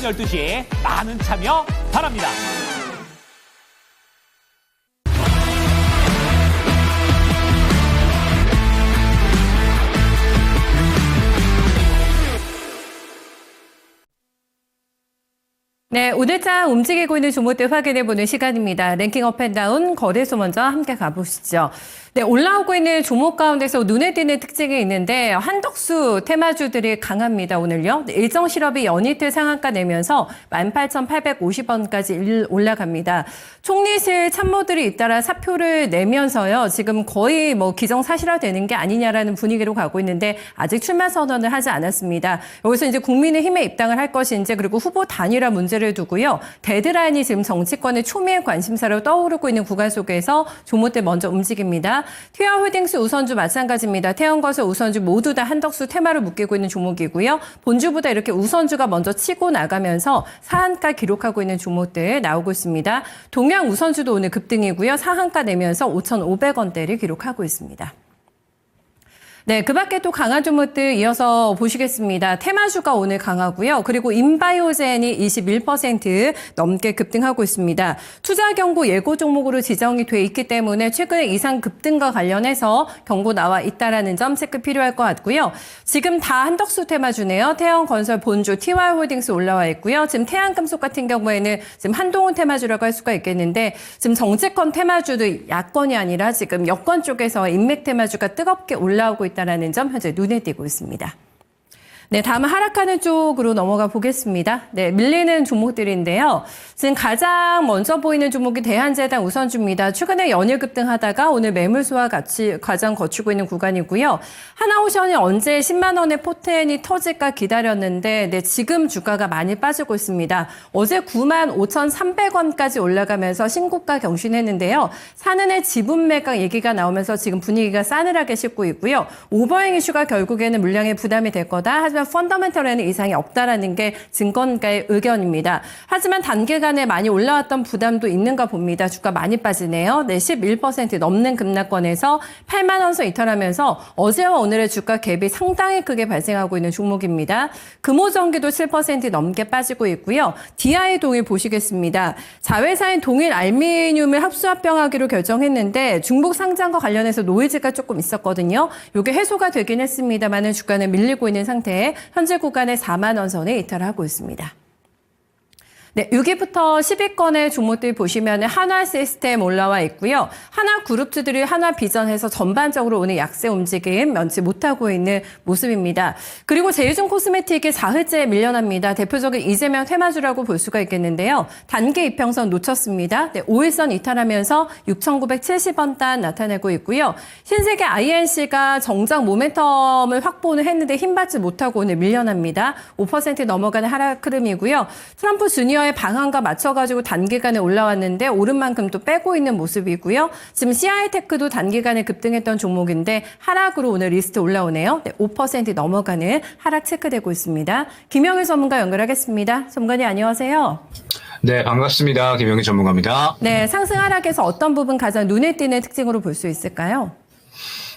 12시 많은 참여 바랍니다. 네, 오늘장 움직이고 있는 종목들 확인해보는 시간입니다. 랭킹 업앤다운 거래소 먼저 함께 가보시죠. 네, 올라오고 있는 종목 가운데서 눈에 띄는 특징이 있는데 한덕수 테마주들이 강합니다, 오늘요. 네, 일정 실업이 연이틀 상한가 내면서 18,850원까지 올라갑니다. 총리실 참모들이 잇따라 사표를 내면서요. 지금 거의 기정사실화되는 게 아니냐라는 분위기로 가고 있는데 아직 출마 선언을 하지 않았습니다. 여기서 이제 국민의힘에 입당을 할 것인지 그리고 후보 단일화 문제를 두고요. 데드라인이 지금 정치권의 초미의 관심사로 떠오르고 있는 구간 속에서 종목들 먼저 움직입니다. 태화홀딩스 우선주 마찬가지입니다. 태연거서 우선주 모두 다 한덕수 테마를 묶이고 있는 종목이고요. 본주보다 이렇게 우선주가 먼저 치고 나가면서 상한가 기록하고 있는 종목들 나오고 있습니다. 동양 우선주도 오늘 급등이고요. 상한가 내면서 5,500원대를 기록하고 있습니다. 네, 그 밖에 또 강한 종목들 이어서 보시겠습니다. 테마주가 오늘 강하고요. 그리고 인바이오젠이 21% 넘게 급등하고 있습니다. 투자 경고 예고 종목으로 지정이 돼 있기 때문에 최근에 이상 급등과 관련해서 경고 나와 있다라는 점 체크 필요할 것 같고요. 지금 다 한덕수 테마주네요. 태영건설 본주 TY홀딩스 올라와 있고요. 지금 태양금속 같은 경우에는 지금 한동훈 테마주라고 할 수가 있겠는데 지금 정치권 테마주도 야권이 아니라 지금 여권 쪽에서 인맥 테마주가 뜨겁게 올라오고 있다는 점 현재 눈에 띄고 있습니다. 네, 다음은 하락하는 쪽으로 넘어가 보겠습니다. 네, 밀리는 종목들인데요. 지금 가장 먼저 보이는 종목이 대한제당 우선주입니다. 최근에 연일 급등하다가 오늘 매물소화 과정 거치고 있는 구간이고요. 하나오션이 언제 10만 원의 포텐이 터질까 기다렸는데 네, 지금 주가가 많이 빠지고 있습니다. 어제 95,300원까지 올라가면서 신고가 경신했는데요. 산은의 지분 매각 얘기가 나오면서 지금 분위기가 싸늘하게 싣고 있고요. 오버행 이슈가 결국에는 물량에 부담이 될 거다. 하지만 펀더멘털에는 이상이 없다라는 게 증권가의 의견입니다. 하지만 단기간에 많이 올라왔던 부담도 있는가 봅니다. 주가 많이 빠지네요. 네, 11% 넘는 급락권에서 8만 원선 이탈하면서 어제와 오늘의 주가 갭이 상당히 크게 발생하고 있는 종목입니다. 금호전기도 7% 넘게 빠지고 있고요. DI 동일 보시겠습니다. 자회사인 동일 알미늄을 합수합병하기로 결정했는데 중복 상장과 관련해서 노이즈가 조금 있었거든요. 이게 해소가 되긴 했습니다만 주가는 밀리고 있는 상태에 현재 구간에 4만 원 선에 이탈하고 있습니다. 네, 6위부터 10위권의 종목들 보시면 한화 시스템 올라와 있고요. 한화 그룹주들이 한화 비전해서 전반적으로 오늘 약세 움직임 면치 못하고 있는 모습입니다. 그리고 제이준 코스메틱이 4회째 밀려납니다. 대표적인 이재명 테마주라고 볼 수가 있겠는데요. 단기 이평선 놓쳤습니다. 네, 5일선 이탈하면서 6,970원 단 나타내고 있고요. 신세계 INC가 정작 모멘텀을 확보는 했는데 힘받지 못하고 오늘 밀려납니다. 5% 넘어가는 하락 흐름이고요. 트럼프 주니어의 방안과 맞춰가지고 단기간에 올라왔는데 오른 만큼 또 빼고 있는 모습이고요. 지금 CI테크도 단기간에 급등했던 종목인데 하락으로 오늘 리스트 올라오네요. 네, 5% 넘어가는 하락 체크되고 있습니다. 김영일 전문가 연결하겠습니다. 전문가님 안녕하세요. 네, 반갑습니다. 김영일 전문가입니다. 네, 상승 하락에서 어떤 부분 가장 눈에 띄는 특징으로 볼 수 있을까요?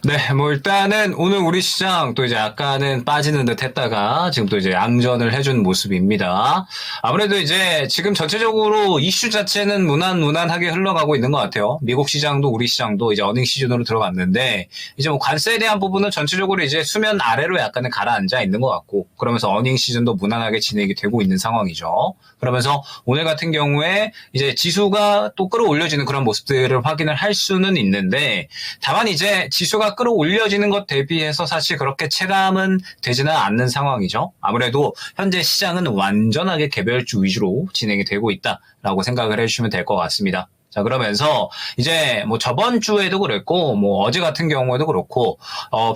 네, 일단은 오늘 우리 시장 또 이제 약간은 빠지는 듯 했다가 지금 또 이제 양전을 해준 모습입니다. 아무래도 이제 지금 전체적으로 이슈 자체는 무난하게 흘러가고 있는 것 같아요. 미국 시장도 우리 시장도 이제 어닝 시즌으로 들어갔는데 이제 관세에 대한 부분은 전체적으로 이제 수면 아래로 약간은 가라앉아 있는 것 같고 그러면서 어닝 시즌도 무난하게 진행이 되고 있는 상황이죠. 그러면서 오늘 같은 경우에 이제 지수가 또 끌어올려지는 그런 모습들을 확인을 할 수는 있는데 다만 이제 지수가 끌어올려지는 것 대비해서 사실 그렇게 체감은 되지는 않는 상황이죠. 아무래도 현재 시장은 완전하게 개별주 위주로 진행이 되고 있다라고 생각을 해주시면 될 것 같습니다. 자, 그러면서 이제 저번 주에도 그랬고 어제 같은 경우에도 그렇고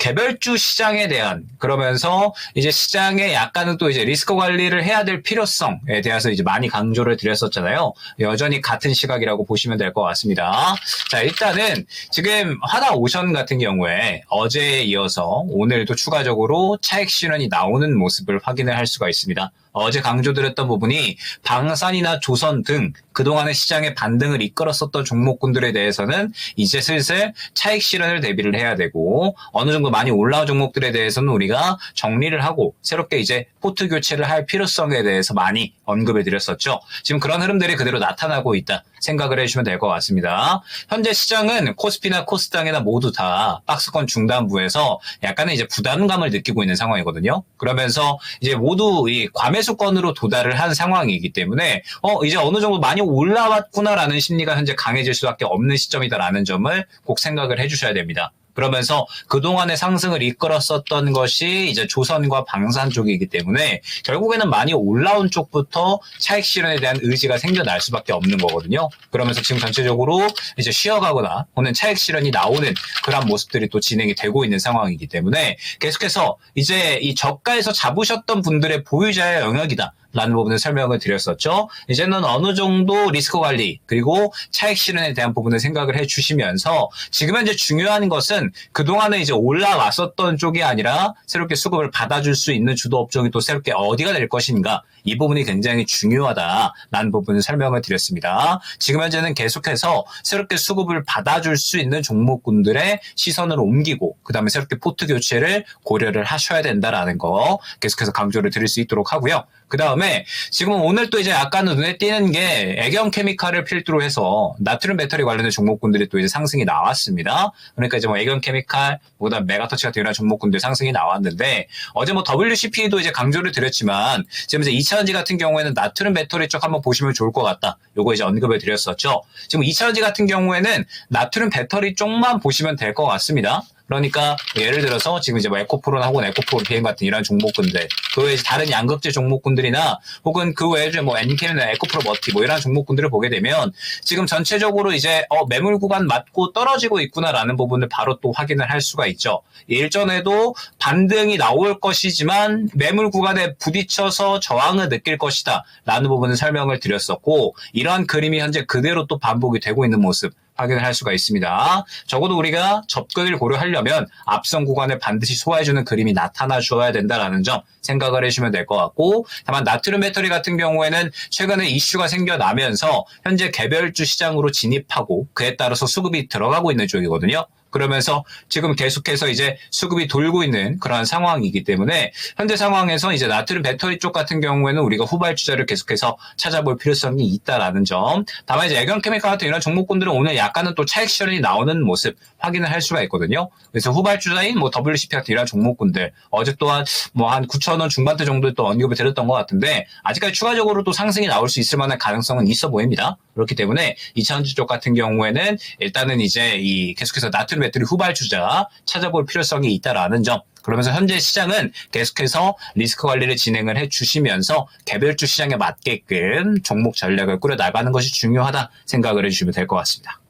개별주 시장에 대한 그러면서 이제 시장에 약간은 또 이제 리스크 관리를 해야 될 필요성에 대해서 이제 많이 강조를 드렸었잖아요. 여전히 같은 시각이라고 보시면 될 것 같습니다. 자, 일단은 지금 하나오션 같은 경우에 어제에 이어서 오늘도 추가적으로 차익 실현이 나오는 모습을 확인을 할 수가 있습니다. 어제 강조드렸던 부분이 방산이나 조선 등 그동안의 시장의 반등을 이끌었었던 종목군들에 대해서는 이제 슬슬 차익 실현을 대비를 해야 되고 어느 정도 많이 올라온 종목들에 대해서는 우리가 정리를 하고 새롭게 이제 포트 교체를 할 필요성에 대해서 많이 언급해 드렸었죠. 지금 그런 흐름들이 그대로 나타나고 있다 생각을 해주시면 될 것 같습니다. 현재 시장은 코스피나 코스닥이나 모두 다 박스권 중단부에서 약간의 이제 부담감을 느끼고 있는 상황이거든요. 그러면서 이제 모두 이 과매수권으로 도달을 한 상황이기 때문에 이제 어느 정도 많이 올라왔구나라는 심리가 현재 강해질 수밖에 없는 시점이다라는 점을 꼭 생각을 해주셔야 됩니다. 그러면서 그동안의 상승을 이끌었었던 것이 이제 조선과 방산 쪽이기 때문에 결국에는 많이 올라온 쪽부터 차익 실현에 대한 의지가 생겨날 수밖에 없는 거거든요. 그러면서 지금 전체적으로 이제 쉬어가거나 혹은 차익 실현이 나오는 그런 모습들이 또 진행이 되고 있는 상황이기 때문에 계속해서 이제 이 저가에서 잡으셨던 분들의 보유자의 영역이다. 라는 부분을 설명을 드렸었죠. 이제는 어느 정도 리스크 관리 그리고 차익 실현에 대한 부분을 생각을 해주시면서 지금 현재 중요한 것은 그동안에 이제 올라왔었던 쪽이 아니라 새롭게 수급을 받아줄 수 있는 주도 업종이 또 새롭게 어디가 될 것인가 이 부분이 굉장히 중요하다라는 부분을 설명을 드렸습니다. 지금 현재는 계속해서 새롭게 수급을 받아줄 수 있는 종목군들의 시선을 옮기고 그 다음에 새롭게 포트 교체를 고려를 하셔야 된다라는 거 계속해서 강조를 드릴 수 있도록 하고요. 그 다음에 지금 오늘 또 이제 약간 눈에 띄는 게 애경 케미칼을 필두로 해서 나트륨 배터리 관련된 종목군들이 또 이제 상승이 나왔습니다. 그러니까 이제 뭐 애경 케미칼, 그다음 메가터치 같은 이런 종목군들 상승이 나왔는데 어제 뭐 WCP도 이제 강조를 드렸지만 지금 이제 2차전지 같은 경우에는 나트륨 배터리 쪽 한번 보시면 좋을 것 같다. 요거 이제 언급을 드렸었죠. 지금 2차전지 같은 경우에는 나트륨 배터리 쪽만 보시면 될 것 같습니다. 그러니까 예를 들어서 지금 이제 뭐 에코프로나 혹은 에코프로 비행 같은 이런 종목군들, 그 외에 다른 양극재 종목군들이나 혹은 그 외에 뭐 엔캠이나 에코프로 머티 뭐 이런 종목군들을 보게 되면 지금 전체적으로 이제 매물 구간 맞고 떨어지고 있구나라는 부분을 바로 또 확인을 할 수가 있죠. 일전에도 반등이 나올 것이지만 매물 구간에 부딪혀서 저항을 느낄 것이다 라는 부분을 설명을 드렸었고 이러한 그림이 현재 그대로 또 반복이 되고 있는 모습 확인을 할 수가 있습니다. 적어도 우리가 접근을 고려하려면 앞선 구간을 반드시 소화해주는 그림이 나타나 줘야 된다라는 점 생각을 해주시면 될 것 같고 다만 나트륨 배터리 같은 경우에는 최근에 이슈가 생겨나면서 현재 개별주 시장으로 진입하고 그에 따라서 수급이 들어가고 있는 쪽이거든요. 그러면서 지금 계속해서 이제 수급이 돌고 있는 그러한 상황이기 때문에 현재 상황에서 이제 나트륨 배터리 쪽 같은 경우에는 우리가 후발주자를 계속해서 찾아볼 필요성이 있다라는 점. 다만 이제 애경케미칼 같은 이런 종목군들은 오늘 약간은 또 차익 실현이 나오는 모습 확인을 할 수가 있거든요. 그래서 후발주자인 뭐 WCP 같은 이런 종목군들 어제 또한 뭐 한 9,000원 중반대 정도 또 언급을 드렸던 것 같은데 아직까지 추가적으로 또 상승이 나올 수 있을 만한 가능성은 있어 보입니다. 그렇기 때문에 2차전지 쪽 같은 경우에는 일단은 이제 이 계속해서 나트륨 배터리 후발주자 찾아볼 필요성이 있다라는 점. 그러면서 현재 시장은 계속해서 리스크 관리를 진행을 해주시면서 개별주 시장에 맞게끔 종목 전략을 꾸려나가는 것이 중요하다 생각을 해주시면 될 것 같습니다.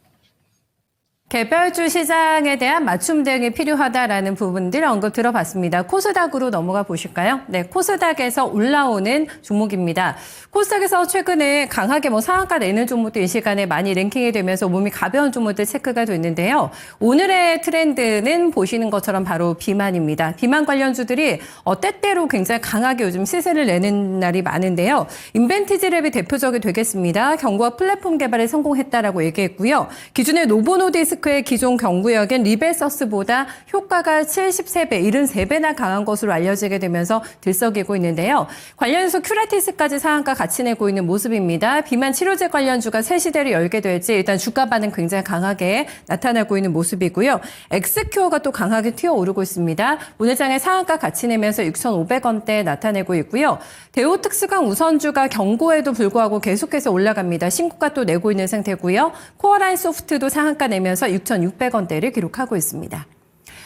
개별주 시장에 대한 맞춤 대응이 필요하다라는 부분들 언급 들어봤습니다. 코스닥으로 넘어가 보실까요? 네, 코스닥에서 올라오는 종목입니다. 코스닥에서 최근에 강하게 상한가 내는 종목도 이 시간에 많이 랭킹이 되면서 몸이 가벼운 종목들 체크가 됐는데요. 오늘의 트렌드는 보시는 것처럼 바로 비만입니다. 비만 관련주들이 때때로 굉장히 강하게 요즘 시세를 내는 날이 많은데요. 인벤티지랩이 대표적이 되겠습니다. 경구와 플랫폼 개발에 성공했다라고 얘기했고요. 기존의 노보노디스크의 기존 경구역인 리베서스보다 효과가 73배, 73배나 강한 것으로 알려지게 되면서 들썩이고 있는데요. 관련해서 큐라티스까지 상한가 같이 내고 있는 모습입니다. 비만 치료제 관련주가 새 시대를 열게 될지 일단 주가 반응 굉장히 강하게 나타나고 있는 모습이고요. 엑스큐어가 또 강하게 튀어오르고 있습니다. 오늘 장에 상한가 같이 내면서 6,500원대 나타내고 있고요. 대우특수강 우선주가 경고에도 불구하고 계속해서 올라갑니다. 신고가 또 내고 있는 상태고요. 코어라인 소프트도 상한가 내면서 6,600원대를 기록하고 있습니다.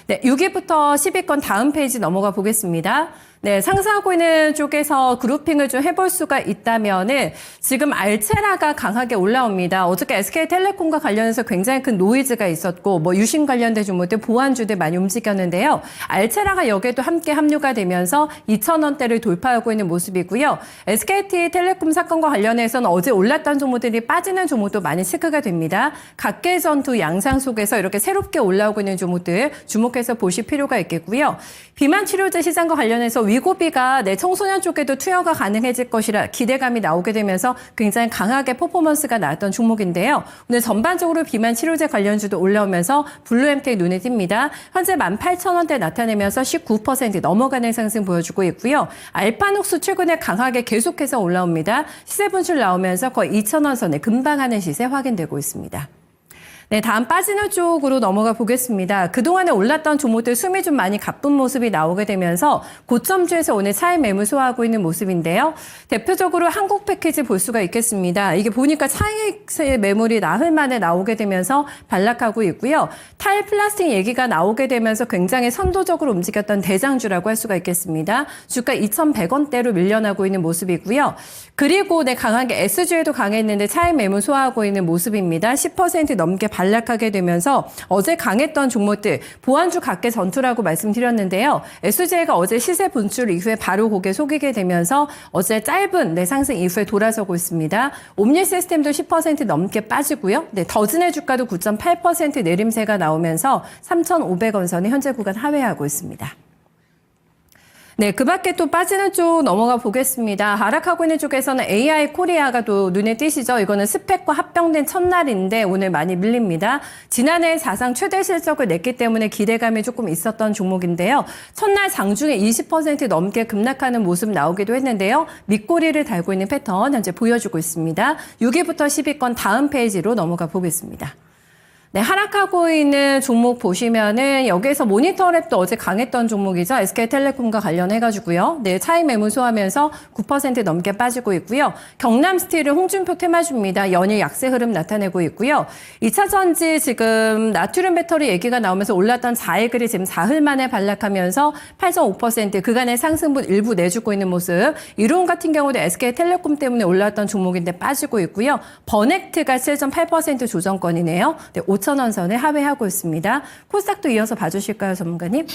네, 6위부터 10위권 다음 페이지 넘어가 보겠습니다. 네, 상승하고 있는 쪽에서 그룹핑을 좀 해볼 수가 있다면은 지금 알체라가 강하게 올라옵니다. 어저께 SK텔레콤과 관련해서 굉장히 큰 노이즈가 있었고 유신 관련된 종목들 보안주들 많이 움직였는데요. 알체라가 여기에도 함께 합류가 되면서 2,000원대를 돌파하고 있는 모습이고요. SK텔레콤 사건과 관련해서는 어제 올랐던 종목들이 빠지는 종목도 많이 체크가 됩니다. 각계전투 양상 속에서 이렇게 새롭게 올라오고 있는 종목들 주목해서 보실 필요가 있겠고요. 비만 치료제 시장과 관련해서 위고비가 내 청소년 쪽에도 투여가 가능해질 것이라 기대감이 나오게 되면서 굉장히 강하게 퍼포먼스가 나왔던 종목인데요. 오늘 전반적으로 비만 치료제 관련주도 올라오면서 블루엠텍 눈에 띕니다. 현재 18,000원대 나타내면서 19% 넘어가는 상승 보여주고 있고요. 알파녹스 최근에 강하게 계속해서 올라옵니다. 시세 분출 나오면서 거의 2,000원 선에 금방 하는 시세 확인되고 있습니다. 네, 다음 빠지는 쪽으로 넘어가 보겠습니다. 그동안에 올랐던 종목들 숨이 좀 많이 가쁜 모습이 나오게 되면서 고점주에서 오늘 차익 매물 소화하고 있는 모습인데요. 대표적으로 한국 패키지 볼 수가 있겠습니다. 이게 보니까 차익 매물이 나흘 만에 나오게 되면서 반락하고 있고요. 타일 플라스틱 얘기가 나오게 되면서 굉장히 선도적으로 움직였던 대장주라고 할 수가 있겠습니다. 주가 2,100원대로 밀려나고 있는 모습이고요. 그리고 강하게 S주에도 강했는데 차익 매물 소화하고 있는 모습입니다. 10% 넘게 반락하게 되면서 어제 강했던 종목들 보완주 각계 전투라고 말씀드렸는데요. SJ가 어제 시세 분출 이후에 바로 고개 속이게 되면서 어제 짧은 상승 이후에 돌아서고 있습니다. 옴니 시스템도 10% 넘게 빠지고요. 더진의 주가도 9.8% 내림세가 나오면서 3,500원 선에 현재 구간 하회하고 있습니다. 네, 그 밖에 또 빠지는 쪽 넘어가 보겠습니다. 하락하고 있는 쪽에서는 AI 코리아가 또 눈에 띄시죠? 이거는 스펙과 합병된 첫날인데 오늘 많이 밀립니다. 지난해 사상 최대 실적을 냈기 때문에 기대감이 조금 있었던 종목인데요. 첫날 장중에 20% 넘게 급락하는 모습 나오기도 했는데요. 밑꼬리를 달고 있는 패턴 현재 보여주고 있습니다. 6위부터 10위권 다음 페이지로 넘어가 보겠습니다. 네, 하락하고 있는 종목 보시면은 여기에서 모니터랩도 어제 강했던 종목이죠. SK텔레콤과 관련해가지고요. 네, 차익 매물 소화하면서 9% 넘게 빠지고 있고요. 경남스틸은 홍준표 테마주입니다. 연일 약세 흐름 나타내고 있고요. 2차전지 지금 나트륨 배터리 얘기가 나오면서 올랐던 자해글이 지금 사흘 만에 반락하면서 8.5% 그간의 상승분 일부 내주고 있는 모습. 이론 같은 경우도 SK텔레콤 때문에 올랐던 종목인데 빠지고 있고요. 버넥트가 7.8% 조정권이네요. 네, 5,000원 선에 하회하고 있습니다. 코스닥도 이어서 봐주실까요, 전문가님?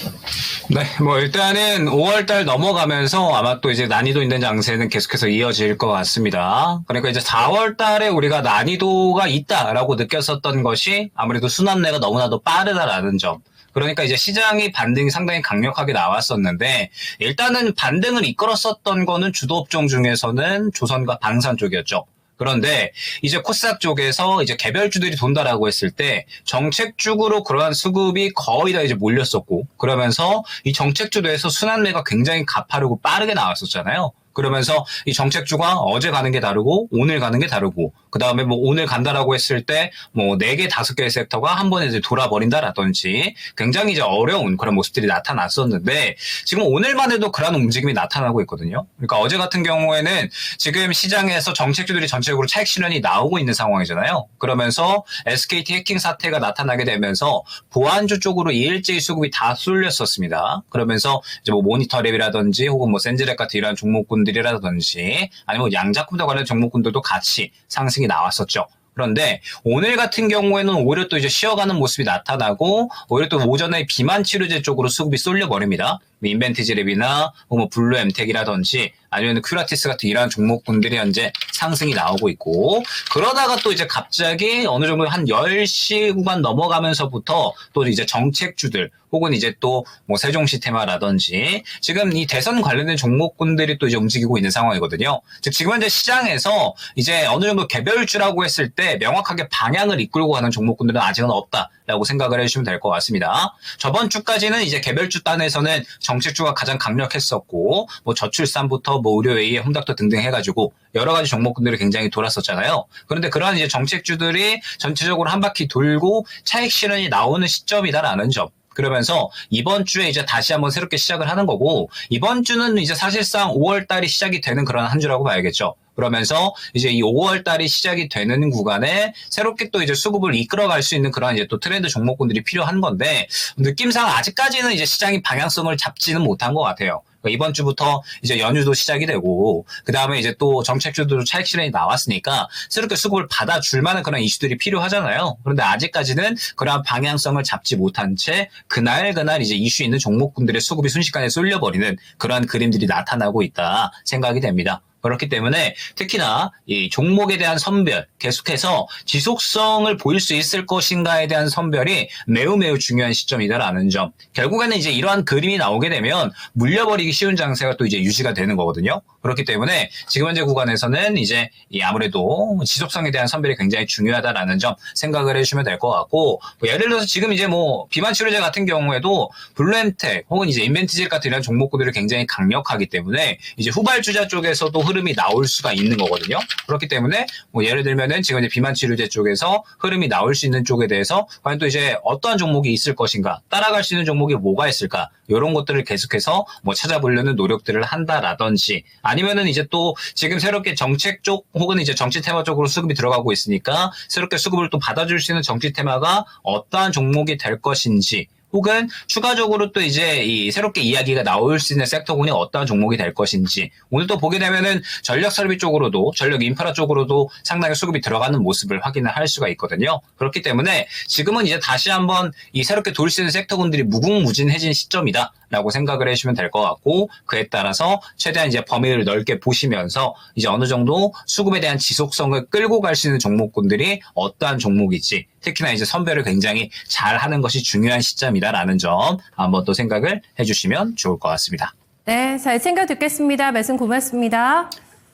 네, 일단은 5월달 넘어가면서 아마 또 이제 난이도 있는 장세는 계속해서 이어질 것 같습니다. 그러니까 이제 4월달에 우리가 난이도가 있다라고 느꼈었던 것이 아무래도 순환매가 너무나도 빠르다라는 점. 그러니까 이제 시장이 반등이 상당히 강력하게 나왔었는데 일단은 반등을 이끌었었던 거는 주도업종 중에서는 조선과 방산 쪽이었죠. 그런데 이제 코스닥 쪽에서 이제 개별주들이 돈다라고 했을 때 정책적으로 그러한 수급이 거의 다 이제 몰렸었고 그러면서 이 정책주도에서 순환매가 굉장히 가파르고 빠르게 나왔었잖아요. 그러면서 이 정책주가 어제 가는 게 다르고 오늘 가는 게 다르고 그다음에 오늘 간다라고 했을 때 4개, 5개의 섹터가 한 번에 이제 돌아버린다라든지 굉장히 이제 어려운 그런 모습들이 나타났었는데 지금 오늘만 해도 그런 움직임이 나타나고 있거든요. 그러니까 어제 같은 경우에는 지금 시장에서 정책주들이 전체적으로 차익 실현이 나오고 있는 상황이잖아요. 그러면서 SKT 해킹 사태가 나타나게 되면서 보안주 쪽으로 일제히 수급이 다 쏠렸었습니다. 그러면서 이제 모니터랩이라든지 혹은 센즈랩 같은 이러한 종목군 들이라든지 아니면 양자품과 관련 종목군들도 같이 상승이 나왔었죠. 그런데 오늘 같은 경우에는 오히려 또 이제 쉬어가는 모습이 나타나고 오히려 또 오전에 비만 치료제 쪽으로 수급이 쏠려버립니다. 인벤티지랩이나 블루엠텍이라든지 아니면 큐라티스 같은 이러한 종목군들이 현재 상승이 나오고 있고 그러다가 또 이제 갑자기 어느 정도 한 10시 구간 넘어가면서부터 또 이제 정책주들 혹은 이제 또 세종시테마라든지 지금 이 대선 관련된 종목군들이 또 이제 움직이고 있는 상황이거든요. 즉 지금 현재 시장에서 이제 어느 정도 개별주라고 했을 때 명확하게 방향을 이끌고 가는 종목군들은 아직은 없다라고 생각을 해주시면 될 것 같습니다. 저번 주까지는 이제 개별주 단에서는 정책주가 가장 강력했었고 저출산부터 의료 AI, 홈닥터 등등 해가지고 여러 가지 종목군들이 굉장히 돌았었잖아요. 그런데 그러한 이제 정책주들이 전체적으로 한 바퀴 돌고 차익 실현이 나오는 시점이다라는 점. 그러면서 이번 주에 이제 다시 한번 새롭게 시작을 하는 거고 이번 주는 이제 사실상 5월 달이 시작이 되는 그런 한 주라고 봐야겠죠. 그러면서 이제 이 5월 달이 시작이 되는 구간에 새롭게 또 이제 수급을 이끌어갈 수 있는 그런 이제 또 트렌드 종목군들이 필요한 건데 느낌상 아직까지는 이제 시장이 방향성을 잡지는 못한 것 같아요. 이번 주부터 이제 연휴도 시작이 되고 그 다음에 이제 또 정책주도 차익 실현이 나왔으니까 새롭게 수급을 받아줄 만한 그런 이슈들이 필요하잖아요. 그런데 아직까지는 그러한 방향성을 잡지 못한 채 그날 이제 이슈 있는 종목군들의 수급이 순식간에 쏠려버리는 그러한 그림들이 나타나고 있다 생각이 됩니다. 그렇기 때문에 특히나 이 종목에 대한 선별, 계속해서 지속성을 보일 수 있을 것인가에 대한 선별이 매우 매우 중요한 시점이다라는 점. 결국에는 이제 이러한 그림이 나오게 되면 물려버리기 쉬운 장세가 또 이제 유지가 되는 거거든요. 그렇기 때문에 지금 현재 구간에서는 이제 이 아무래도 지속성에 대한 선별이 굉장히 중요하다라는 점 생각을 해주시면 될 것 같고, 뭐 예를 들어서 지금 이제 뭐 비만 치료제 같은 경우에도 블루엠텍 혹은 이제 인벤티젤 같은 이런 종목들이 굉장히 강력하기 때문에 이제 후발주자 쪽에서도 흐름이 나올 수가 있는 거거든요. 그렇기 때문에 뭐 예를 들면은 지금 이제 비만 치료제 쪽에서 흐름이 나올 수 있는 쪽에 대해서 과연 또 이제 어떠한 종목이 있을 것인가, 따라갈 수 있는 종목이 뭐가 있을까, 이런 것들을 계속해서 뭐 찾아보려는 노력들을 한다라든지, 아니면은 이제 또 지금 새롭게 정책 쪽 혹은 이제 정치 테마 쪽으로 수급이 들어가고 있으니까 새롭게 수급을 또 받아줄 수 있는 정치 테마가 어떠한 종목이 될 것인지, 혹은 추가적으로 또 이제 이 새롭게 이야기가 나올 수 있는 섹터군이 어떠한 종목이 될 것인지, 오늘 또 보게 되면은 전력 설비 쪽으로도, 전력 인프라 쪽으로도 상당히 수급이 들어가는 모습을 확인을 할 수가 있거든요. 그렇기 때문에 지금은 이제 다시 한번 이 새롭게 돌 수 있는 섹터군들이 무궁무진해진 시점이다 라고 생각을 해주시면 될 것 같고, 그에 따라서 최대한 이제 범위를 넓게 보시면서 이제 어느 정도 수급에 대한 지속성을 끌고 갈 수 있는 종목군들이 어떠한 종목이지, 특히나 이제 선별을 굉장히 잘 하는 것이 중요한 시점이다라는 점 한번 또 생각을 해주시면 좋을 것 같습니다. 네, 잘 챙겨 듣겠습니다. 말씀 고맙습니다.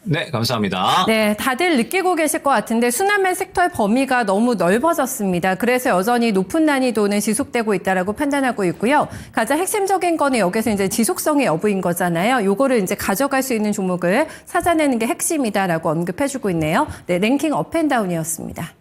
네, 감사합니다. 네, 다들 느끼고 계실 것 같은데 순환매 섹터의 범위가 너무 넓어졌습니다. 그래서 여전히 높은 난이도는 지속되고 있다라고 판단하고 있고요. 가장 핵심적인 거는 여기서 이제 지속성의 여부인 거잖아요. 요거를 이제 가져갈 수 있는 종목을 찾아내는 게 핵심이다라고 언급해주고 있네요. 네, 랭킹 업앤다운이었습니다.